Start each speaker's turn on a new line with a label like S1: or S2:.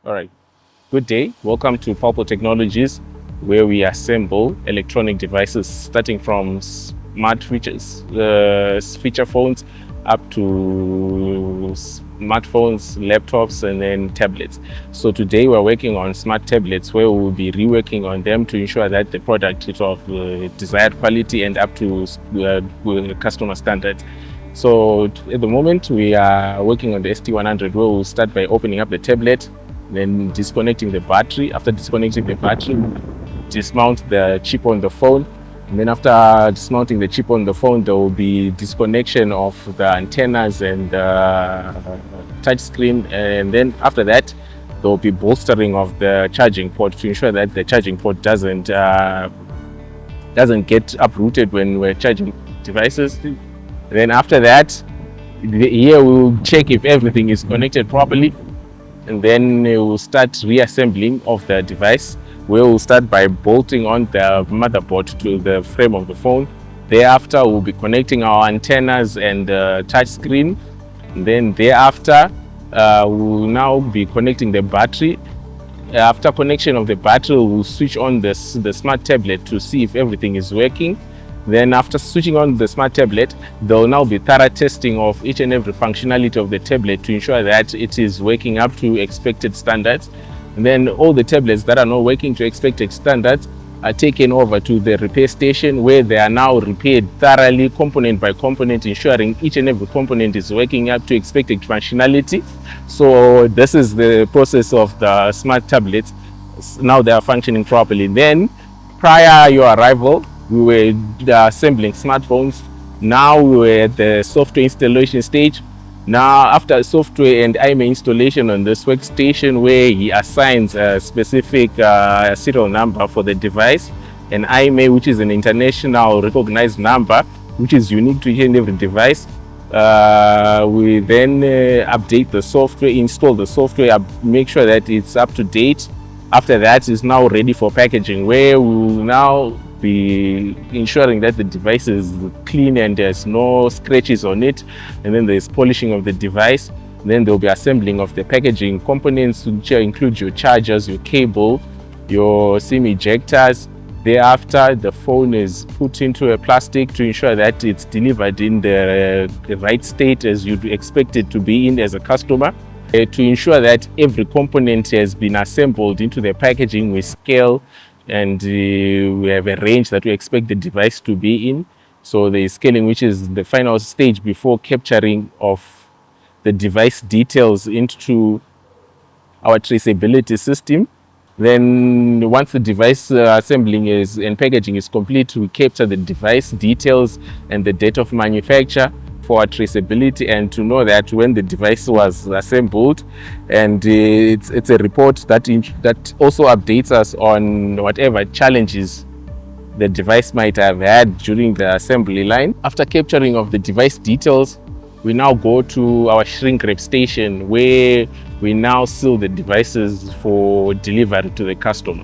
S1: All right. Good day. Welcome to Palpo Technologies, where we assemble electronic devices starting from smart features, feature phones, up to smartphones, laptops, and then tablets. So today we're working on smart tablets, where we'll be reworking on them to ensure that the product is of desired quality and up to customer standards. So at the moment we are working on the ST100, where we'll start by opening up the tablet, then disconnecting the battery. After disconnecting the battery, dismount the chip on the phone. And then after dismounting the chip on the phone, there will be disconnection of the antennas and touch screen. And then after that, there will be bolstering of the charging port to ensure that the charging port doesn't get uprooted when we're charging devices. Then after that, here we'll check if everything is connected properly, and then we'll start reassembling of the device, where we'll start by bolting on the motherboard to the frame of the phone. Thereafter, we'll be connecting our antennas and touch screen. And then thereafter, we'll now be connecting the battery. After connection of the battery, we'll switch on the smart tablet to see if everything is working. Then after switching on the smart tablet, there will now be thorough testing of each and every functionality of the tablet to ensure that it is working up to expected standards. And then all the tablets that are not working to expected standards are taken over to the repair station, where they are now repaired thoroughly, component by component, ensuring each and every component is working up to expected functionality. So this is the process of the smart tablets. Now they are functioning properly. Then prior your arrival, we were assembling smartphones. Now we were at the software installation stage. Now after software and IMEI installation on this workstation, where he assigns a specific serial number for the device, and IMEI, which is an international recognized number, which is unique to each and every device. We then update the software, install the software, make sure that it's up to date. After that, it's now ready for packaging, where we will now be ensuring that the device is clean and there's no scratches on it. And then there's polishing of the device. Then there'll be assembling of the packaging components, which include your chargers, your cable, your SIM ejectors. Thereafter, the phone is put into a plastic to ensure that it's delivered in the right state as you'd expect it to be in as a customer. To ensure that every component has been assembled into the packaging with scale, and we have a range that we expect the device to be in. So the scaling, which is the final stage before capturing of the device details into our traceability system. Then once the device assembling and packaging is complete, we capture the device details and the date of manufacture for our traceability, and to know that when the device was assembled. And it's a report that also updates us on whatever challenges the device might have had during the assembly line. After capturing of the device details, we now go to our shrink wrap station, where we now seal the devices for delivery to the customer.